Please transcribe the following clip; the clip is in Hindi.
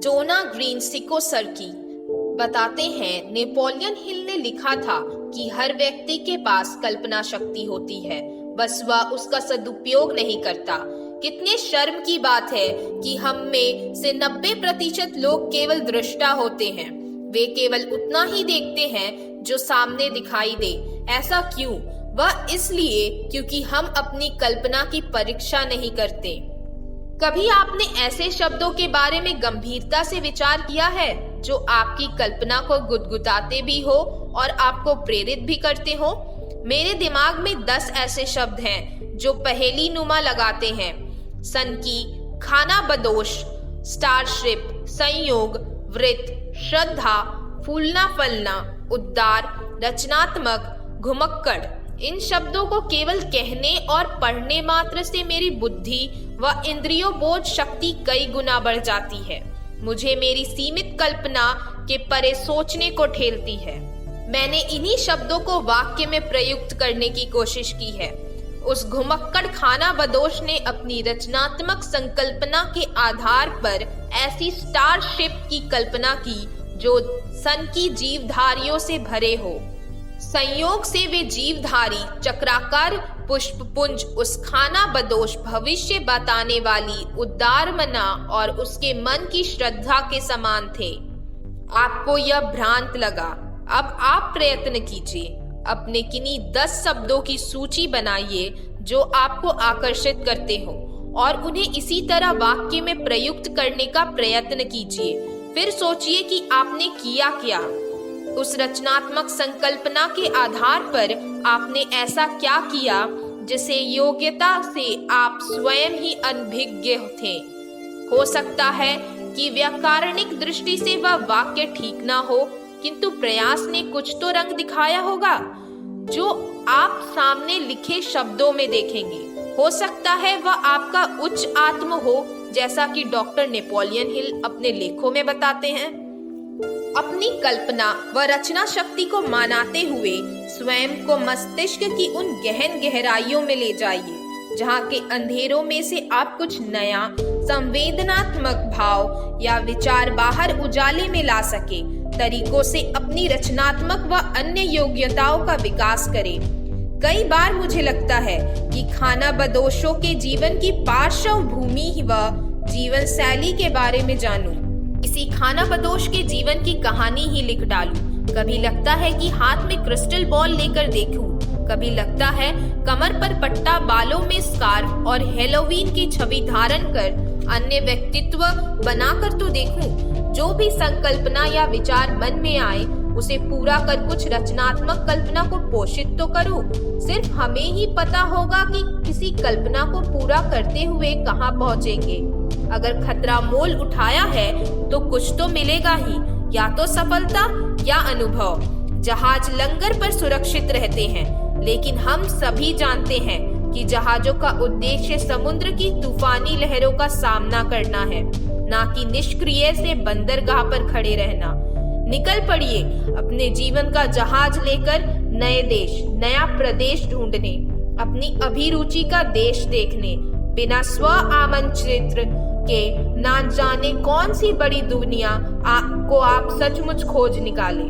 डोना ग्रीन सिकोसर्की बताते हैं, नेपोलियन हिल ने लिखा था कि हर व्यक्ति के पास कल्पना शक्ति होती है, बस वह उसका सदुपयोग नहीं करता। कितने शर्म की बात है कि हम में से 90% लोग केवल दृष्टा होते हैं। वे केवल उतना ही देखते हैं जो सामने दिखाई दे। ऐसा क्यों? वह इसलिए क्योंकि हम अपनी कल्पना की परीक्षा नहीं करते। कभी आपने ऐसे शब्दों के बारे में गंभीरता से विचार किया है जो आपकी कल्पना को गुदगुदाते भी हो और आपको प्रेरित भी करते हो? मेरे दिमाग में 10 ऐसे शब्द हैं जो पहेली नुमा लगाते हैं। सनकी, खाना बदोश, स्टारशिप, संयोग, वृत्त, श्रद्धा, फूलना फलना, उद्दार, रचनात्मक, घुमक्कड़। इन शब्दों को केवल कहने और पढ़ने मात्र से मेरी बुद्धि व इंद्रियों बोध शक्ति कई गुना बढ़ जाती है। मुझे मेरी सीमित कल्पना के परे सोचने को ठेलती है। मैंने इन्हीं शब्दों को वाक्य में प्रयुक्त करने की कोशिश की है। उस घुमक्कड़ खाना बदोश ने अपनी रचनात्मक संकल्पना के आधार पर ऐसी स्टारशिप की कल्पना की जो सन की जीवधारियों से भरे हो। संयोग से वे जीवधारी चक्राकार पुष्पपुंज उस खाना बदोश भविष्य बताने वाली उदार मना और उसके मन की श्रद्धा के समान थे। आपको यह भ्रांत लगा। अब आप प्रयत्न कीजिए। अपने किन्हीं 10 शब्दों की सूची बनाइए जो आपको आकर्षित करते हो और उन्हें इसी तरह वाक्य में प्रयुक्त करने का प्रयत्न कीजिए। फिर सोचिए कि आपने किया क्या। उस रचनात्मक संकल्पना के आधार पर आपने ऐसा क्या किया जिसे योग्यता से आप स्वयं ही अनभिज्ञ थे। हो सकता है कि व्याकरणिक दृष्टि से वह वाक्य ठीक ना हो, किंतु प्रयास ने कुछ तो रंग दिखाया होगा जो आप सामने लिखे शब्दों में देखेंगे। हो सकता है वह आपका उच्च आत्म हो, जैसा कि डॉक्टर नेपोलियन हिल अपने लेखों में बताते हैं। अपनी कल्पना व रचना शक्ति को मनाते हुए स्वयं को मस्तिष्क की उन गहन गहराइयों में ले जाइए जहाँ के अंधेरों में से आप कुछ नया संवेदनात्मक भाव या विचार बाहर उजाले में ला सके। तरीकों से अपनी रचनात्मक व अन्य योग्यताओं का विकास करें। कई बार मुझे लगता है कि खाना बदोशों के जीवन की पार्श्व भूमि व जीवन शैली के बारे में जानूं। किसी खाना बदोश के जीवन की कहानी ही लिख डालूं। कभी लगता है कि हाथ में क्रिस्टल बॉल लेकर देखूं। कभी लगता है कमर पर पट्टा, बालों में स्कार्फ और हेलोवीन की छवि धारण कर अन्य व्यक्तित्व बनाकर तो देखूं। जो भी संकल्पना या विचार मन में आए उसे पूरा कर कुछ रचनात्मक कल्पना को पोषित तो करूं। सिर्फ हमें ही पता होगा कि किसी कल्पना को पूरा करते हुए कहां पहुंचेंगे। अगर खतरा मोल उठाया है तो कुछ तो मिलेगा ही, या तो सफलता या अनुभव। जहाज लंगर पर सुरक्षित रहते हैं, लेकिन हम सभी जानते हैं कि जहाजों का उद्देश्य समुद्र की तूफानी लहरों का सामना करना है, ना कि निष्क्रिय से बंदरगाह पर खड़े रहना। निकल पड़िए अपने जीवन का जहाज लेकर नए देश, नया प्रदेश ढूंढने, अपनी अभिरुचि का देश देखने। बिना स्व आमंत्रित के ना जाने कौन सी बड़ी दुनिया को आप सचमुच खोज निकाले।